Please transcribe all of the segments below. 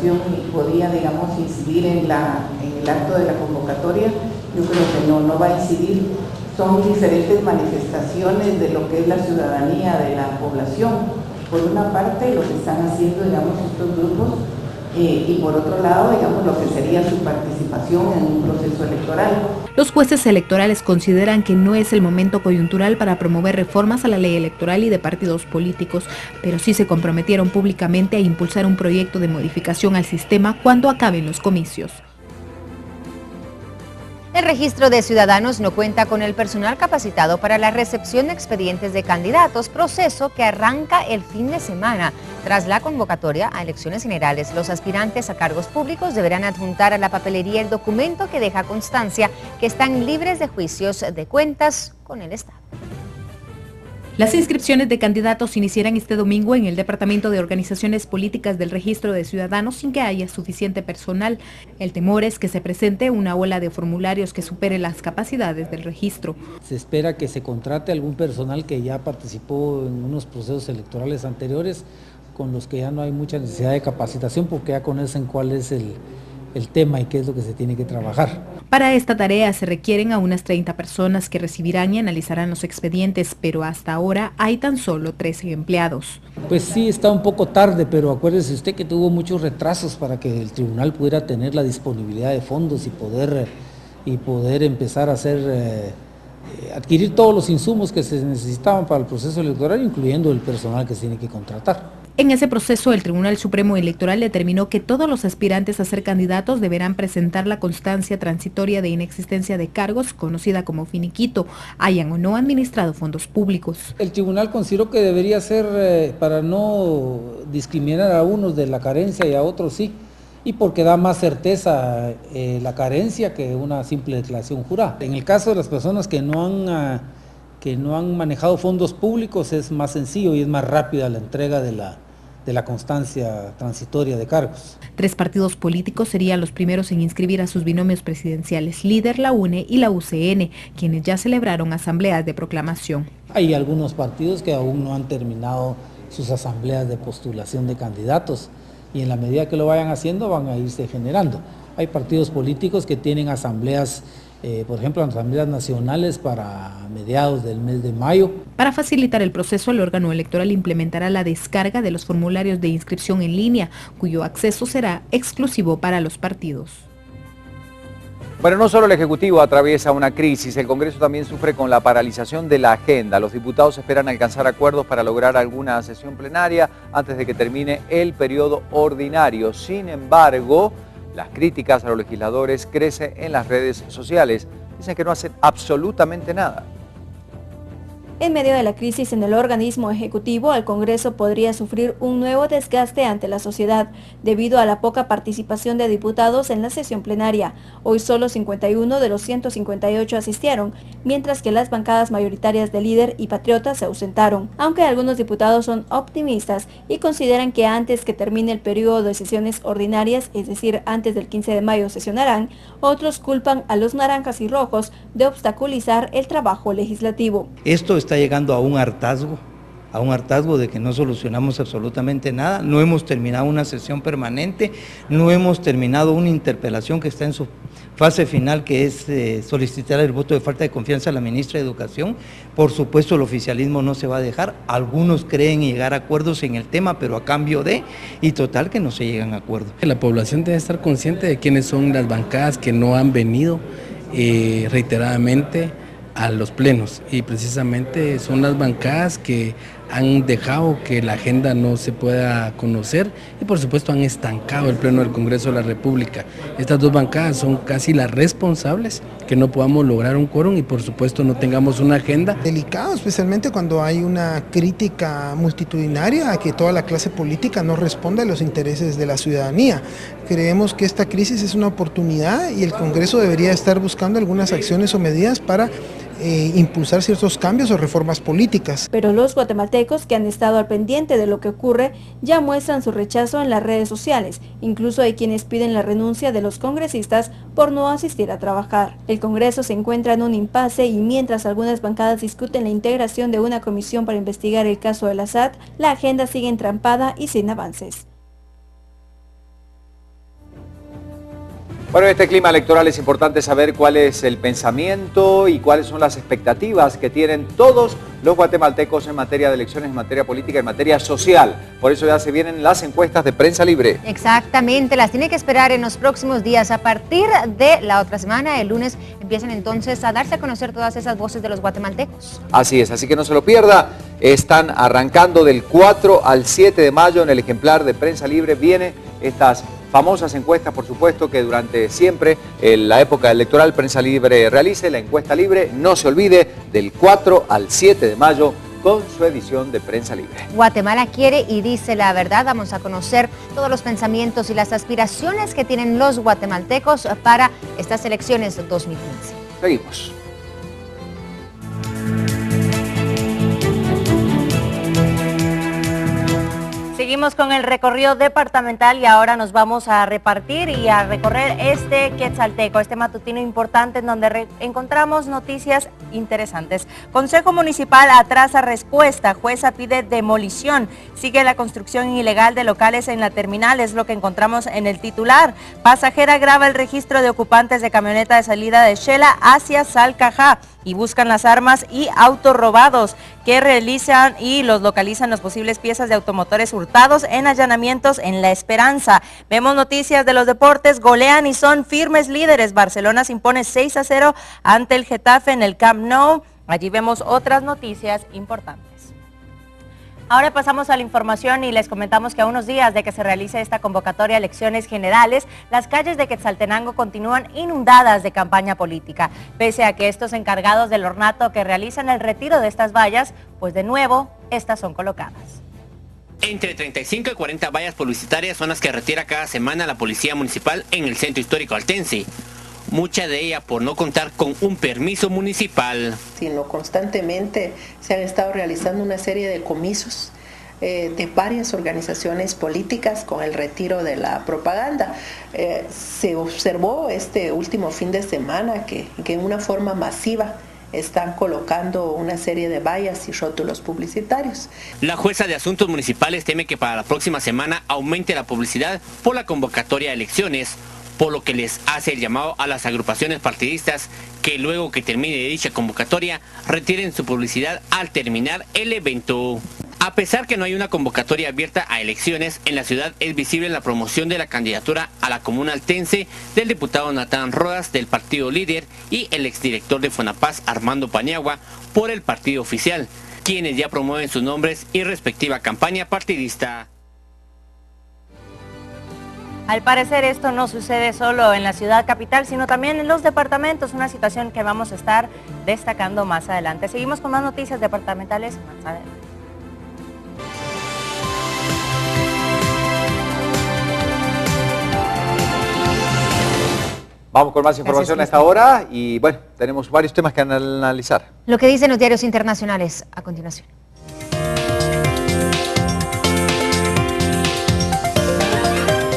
población y podía, digamos, incidir en el acto de la convocatoria, yo creo que no va a incidir. Son diferentes manifestaciones de lo que es la ciudadanía de la población. Por una parte, lo que están haciendo, digamos, estos grupos, y por otro lado, digamos, lo que sería su participación en un proceso electoral. Los jueces electorales consideran que no es el momento coyuntural para promover reformas a la ley electoral y de partidos políticos, pero sí se comprometieron públicamente a impulsar un proyecto de modificación al sistema cuando acaben los comicios. El registro de ciudadanos no cuenta con el personal capacitado para la recepción de expedientes de candidatos, proceso que arranca el fin de semana. Tras la convocatoria a elecciones generales, los aspirantes a cargos públicos deberán adjuntar a la papelería el documento que deja constancia que están libres de juicios de cuentas con el Estado. Las inscripciones de candidatos iniciarán este domingo en el Departamento de Organizaciones Políticas del Registro de Ciudadanos sin que haya suficiente personal. El temor es que se presente una ola de formularios que supere las capacidades del registro. Se espera que se contrate algún personal que ya participó en unos procesos electorales anteriores, con los que ya no hay mucha necesidad de capacitación porque ya conocen cuál es el tema y qué es lo que se tiene que trabajar. Para esta tarea se requieren a unas 30 personas que recibirán y analizarán los expedientes, pero hasta ahora hay tan solo 13 empleados. Pues sí, está un poco tarde, pero acuérdese usted que tuvo muchos retrasos para que el tribunal pudiera tener la disponibilidad de fondos y poder empezar a adquirir todos los insumos que se necesitaban para el proceso electoral, incluyendo el personal que se tiene que contratar. En ese proceso, el Tribunal Supremo Electoral determinó que todos los aspirantes a ser candidatos deberán presentar la constancia transitoria de inexistencia de cargos, conocida como finiquito, hayan o no administrado fondos públicos. El tribunal consideró que debería ser para no discriminar a unos de la carencia y a otros sí, y porque da más certeza la carencia que una simple declaración jurada. En el caso de las personas que no han manejado fondos públicos es más sencillo y es más rápida la entrega de la constancia transitoria de cargos. 3 partidos políticos serían los primeros en inscribir a sus binomios presidenciales, Líder, la UNE y la UCN, quienes ya celebraron asambleas de proclamación. Hay algunos partidos que aún no han terminado sus asambleas de postulación de candidatos y en la medida que lo vayan haciendo van a irse generando. Hay partidos políticos que tienen asambleas, por ejemplo, asambleas nacionales para mediados del mes de mayo. Para facilitar el proceso, el órgano electoral implementará la descarga de los formularios de inscripción en línea, cuyo acceso será exclusivo para los partidos. Bueno, no solo el Ejecutivo atraviesa una crisis, el Congreso también sufre con la paralización de la agenda. Los diputados esperan alcanzar acuerdos para lograr alguna sesión plenaria antes de que termine el periodo ordinario. Sin embargo, las críticas a los legisladores crecen en las redes sociales. Dicen que no hacen absolutamente nada. En medio de la crisis en el organismo ejecutivo, el Congreso podría sufrir un nuevo desgaste ante la sociedad, debido a la poca participación de diputados en la sesión plenaria. Hoy solo 51 de los 158 asistieron, mientras que las bancadas mayoritarias de Líder y Patriota se ausentaron. Aunque algunos diputados son optimistas y consideran que antes que termine el periodo de sesiones ordinarias, es decir, antes del 15 de mayo sesionarán, otros culpan a los naranjas y rojos de obstaculizar el trabajo legislativo. Esto está llegando a un hartazgo de que no solucionamos absolutamente nada, no hemos terminado una sesión permanente, no hemos terminado una interpelación que está en su fase final, que es solicitar el voto de falta de confianza a la ministra de Educación. Por supuesto, el oficialismo no se va a dejar, algunos creen llegar a acuerdos en el tema, pero a cambio de, y total que no se llegan a acuerdos. La población debe estar consciente de quiénes son las bancadas que no han venido reiteradamente a los plenos, y precisamente son las bancadas que han dejado que la agenda no se pueda conocer y por supuesto han estancado el pleno del Congreso de la República. Estas dos bancadas son casi las responsables que no podamos lograr un quórum y por supuesto no tengamos una agenda. Delicado, especialmente cuando hay una crítica multitudinaria a que toda la clase política no responde a los intereses de la ciudadanía. Creemos que esta crisis es una oportunidad y el Congreso debería estar buscando algunas acciones o medidas para impulsar ciertos cambios o reformas políticas. Pero los guatemaltecos que han estado al pendiente de lo que ocurre ya muestran su rechazo en las redes sociales. Incluso hay quienes piden la renuncia de los congresistas por no asistir a trabajar. El Congreso se encuentra en un impasse y mientras algunas bancadas discuten la integración de una comisión para investigar el caso de la SAT, la agenda sigue entrampada y sin avances. Bueno, en este clima electoral es importante saber cuál es el pensamiento y cuáles son las expectativas que tienen todos los guatemaltecos en materia de elecciones, en materia política, en materia social. Por eso ya se vienen las encuestas de Prensa Libre. Exactamente, las tiene que esperar en los próximos días. A partir de la otra semana, el lunes, empiezan entonces a darse a conocer todas esas voces de los guatemaltecos. Así es, así que no se lo pierda. Están arrancando del 4 al 7 de mayo en el ejemplar de Prensa Libre. Vienen estas famosas encuestas, por supuesto, que durante siempre, en la época electoral, Prensa Libre realice la encuesta libre. No se olvide, del 4 al 7 de mayo, con su edición de Prensa Libre. Guatemala quiere y dice la verdad. Vamos a conocer todos los pensamientos y las aspiraciones que tienen los guatemaltecos para estas elecciones 2015. Seguimos. Seguimos con el recorrido departamental y ahora nos vamos a repartir y a recorrer este Quetzalteco, este matutino importante en donde encontramos noticias interesantes. Consejo Municipal atrasa respuesta, jueza pide demolición, sigue la construcción ilegal de locales en la terminal, es lo que encontramos en el titular. Pasajera graba el registro de ocupantes de camioneta de salida de Xela hacia Salcajá y buscan las armas y autos robados que realizan y los localizan las posibles piezas de automotores hurtados en allanamientos en La Esperanza. Vemos noticias de los deportes, golean y son firmes líderes. Barcelona se impone 6-0 ante el Getafe en el Camp Nou. Allí vemos otras noticias importantes. Ahora pasamos a la información y les comentamos que a unos días de que se realice esta convocatoria a elecciones generales, las calles de Quetzaltenango continúan inundadas de campaña política, pese a que estos encargados del ornato que realizan el retiro de estas vallas, pues de nuevo, estas son colocadas. Entre 35 y 40 vallas publicitarias son las que retira cada semana la Policía Municipal en el Centro Histórico Altense. Mucha de ella por no contar con un permiso municipal. Sino constantemente se han estado realizando una serie de decomisos de varias organizaciones políticas con el retiro de la propaganda. Se observó este último fin de semana que en una forma masiva están colocando una serie de vallas y rótulos publicitarios. La jueza de Asuntos Municipales teme que para la próxima semana aumente la publicidad por la convocatoria a elecciones, por lo que les hace el llamado a las agrupaciones partidistas que luego que termine dicha convocatoria retiren su publicidad al terminar el evento. A pesar que no hay una convocatoria abierta a elecciones, en la ciudad es visible la promoción de la candidatura a la comuna altense del diputado Natán Rodas del partido Líder y el exdirector de Fonapaz Armando Paniagua por el partido oficial, quienes ya promueven sus nombres y respectiva campaña partidista. Al parecer esto no sucede solo en la ciudad capital, sino también en los departamentos, una situación que vamos a estar destacando más adelante. Seguimos con más noticias departamentales más adelante. Vamos con más información a esta hora y bueno, tenemos varios temas que analizar. Lo que dicen los diarios internacionales a continuación.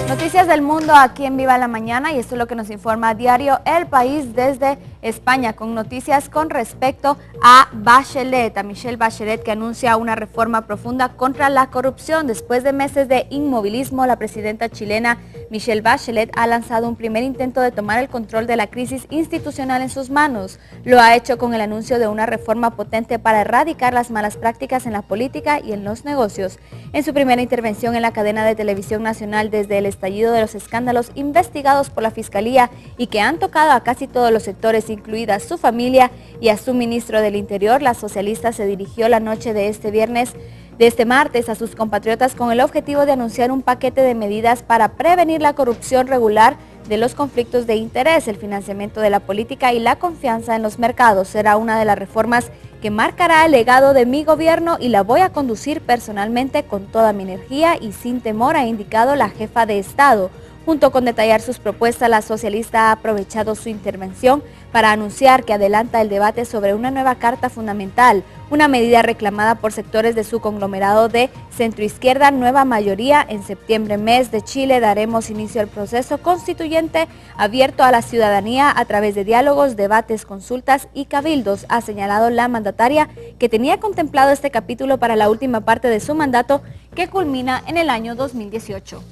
Noticias del mundo aquí en Viva la Mañana y esto es lo que nos informa diario El País desde España con noticias con respecto a Bachelet, a Michelle Bachelet, que anuncia una reforma profunda contra la corrupción. Después de meses de inmovilismo, la presidenta chilena Michelle Bachelet ha lanzado un primer intento de tomar el control de la crisis institucional en sus manos. Lo ha hecho con el anuncio de una reforma potente para erradicar las malas prácticas en la política y en los negocios. En su primera intervención en la cadena de televisión nacional desde el estallido de los escándalos investigados por la Fiscalía y que han tocado a casi todos los sectores, incluida su familia y a su ministro del Interior, la socialista se dirigió la noche de este martes a sus compatriotas con el objetivo de anunciar un paquete de medidas para prevenir la corrupción regular de los conflictos de interés, el financiamiento de la política y la confianza en los mercados. Será una de las reformas que marcará el legado de mi gobierno y la voy a conducir personalmente con toda mi energía y sin temor, ha indicado la jefa de Estado. Junto con detallar sus propuestas, la socialista ha aprovechado su intervención para anunciar que adelanta el debate sobre una nueva carta fundamental, una medida reclamada por sectores de su conglomerado de centroizquierda Nueva Mayoría. En septiembre, mes de Chile, daremos inicio al proceso constituyente abierto a la ciudadanía a través de diálogos, debates, consultas y cabildos, ha señalado la mandataria, que tenía contemplado este capítulo para la última parte de su mandato, que culmina en el año 2018.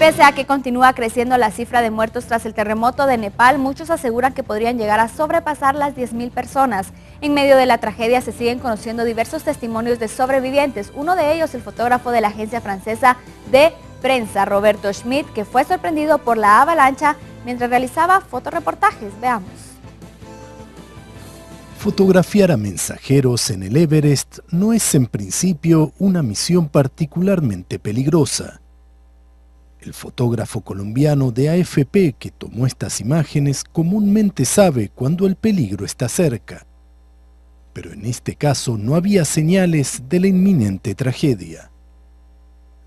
Pese a que continúa creciendo la cifra de muertos tras el terremoto de Nepal, muchos aseguran que podrían llegar a sobrepasar las 10.000 personas. En medio de la tragedia se siguen conociendo diversos testimonios de sobrevivientes, uno de ellos el fotógrafo de la agencia francesa de prensa, Roberto Schmidt, que fue sorprendido por la avalancha mientras realizaba fotoreportajes. Veamos. Fotografiar a mensajeros en el Everest no es en principio una misión particularmente peligrosa. El fotógrafo colombiano de AFP que tomó estas imágenes comúnmente sabe cuando el peligro está cerca. Pero en este caso no había señales de la inminente tragedia.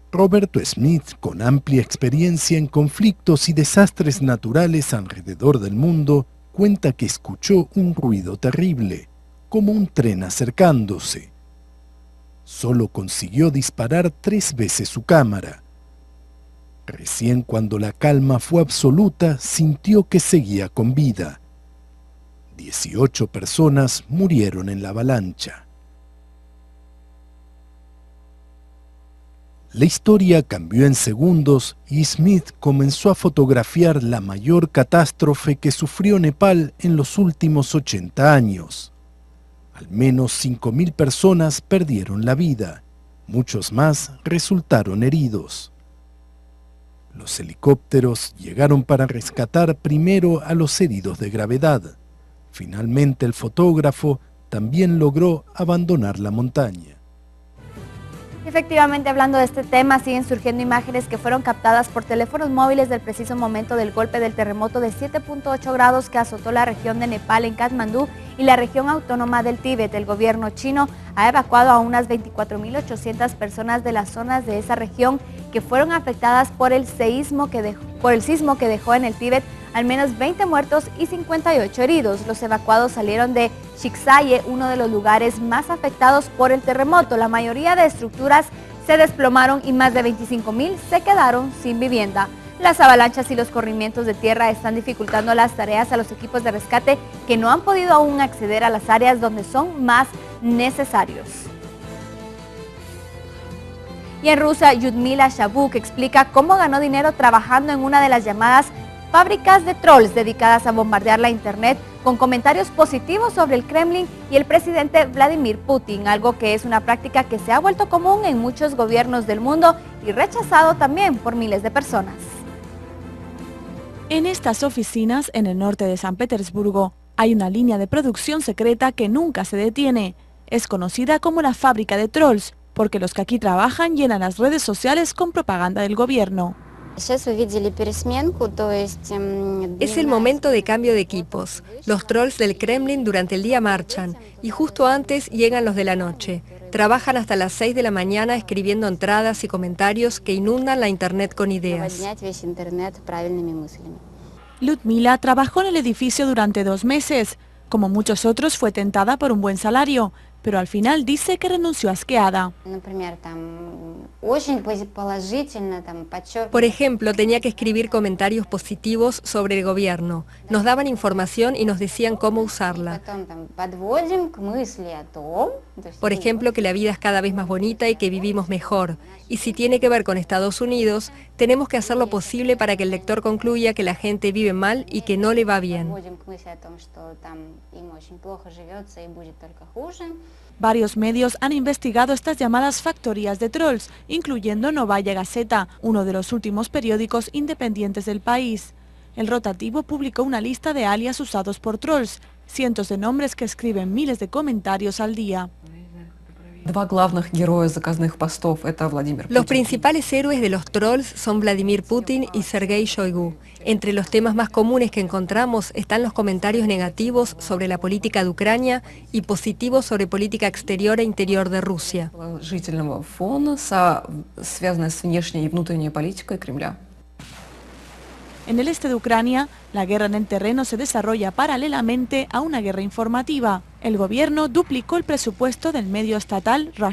Roberto Schmidt, con amplia experiencia en conflictos y desastres naturales alrededor del mundo, cuenta que escuchó un ruido terrible, como un tren acercándose. Solo consiguió disparar 3 veces su cámara. Recién cuando la calma fue absoluta, sintió que seguía con vida. 18 personas murieron en la avalancha. La historia cambió en segundos y Smith comenzó a fotografiar la mayor catástrofe que sufrió Nepal en los últimos 80 años. Al menos 5.000 personas perdieron la vida, muchos más resultaron heridos. Los helicópteros llegaron para rescatar primero a los heridos de gravedad. Finalmente el fotógrafo también logró abandonar la montaña. Efectivamente, hablando de este tema, siguen surgiendo imágenes que fueron captadas por teléfonos móviles del preciso momento del golpe del terremoto de 7.8 grados que azotó la región de Nepal en Katmandú y la región autónoma del Tíbet. El gobierno chino ha evacuado a unas 24.800 personas de las zonas de esa región que fueron afectadas por el sismo que dejó en el Tíbet al menos 20 muertos y 58 heridos. Los evacuados salieron de Chiksaye, uno de los lugares más afectados por el terremoto. La mayoría de estructuras se desplomaron y más de 25.000 se quedaron sin vivienda. Las avalanchas y los corrimientos de tierra están dificultando las tareas a los equipos de rescate que no han podido aún acceder a las áreas donde son más necesarios. Y en Rusia, Lyudmila Shabuk explica cómo ganó dinero trabajando en una de las llamadas fábricas de trolls dedicadas a bombardear la internet con comentarios positivos sobre el Kremlin y el presidente Vladimir Putin, algo que es una práctica que se ha vuelto común en muchos gobiernos del mundo y rechazado también por miles de personas. En estas oficinas, en el norte de San Petersburgo, hay una línea de producción secreta que nunca se detiene. Es conocida como la fábrica de trolls, porque los que aquí trabajan llenan las redes sociales con propaganda del gobierno. Es el momento de cambio de equipos. Los trolls del Kremlin durante el día marchan y justo antes llegan los de la noche. Trabajan hasta las 6 de la mañana escribiendo entradas y comentarios que inundan la internet con ideas. Lyudmila trabajó en el edificio durante 2 meses. Como muchos otros, fue tentada por un buen salario, pero al final dice que renunció asqueada. Por ejemplo, tenía que escribir comentarios positivos sobre el gobierno. Nos daban información y nos decían cómo usarla. Por ejemplo, que la vida es cada vez más bonita y que vivimos mejor. Y si tiene que ver con Estados Unidos, tenemos que hacer lo posible para que el lector concluya que la gente vive mal y que no le va bien. Varios medios han investigado estas llamadas factorías de trolls, incluyendo Novaya Gazeta, uno de los últimos periódicos independientes del país. El rotativo publicó una lista de alias usados por trolls, cientos de nombres que escriben miles de comentarios al día. Los principales héroes de los trolls son Vladimir Putin y Sergei Shoigu. Entre los temas más comunes que encontramos están los comentarios negativos sobre la política de Ucrania y positivos sobre política exterior e interior de Rusia. En el este de Ucrania, la guerra en el terreno se desarrolla paralelamente a una guerra informativa. El gobierno duplicó el presupuesto del medio estatal Russia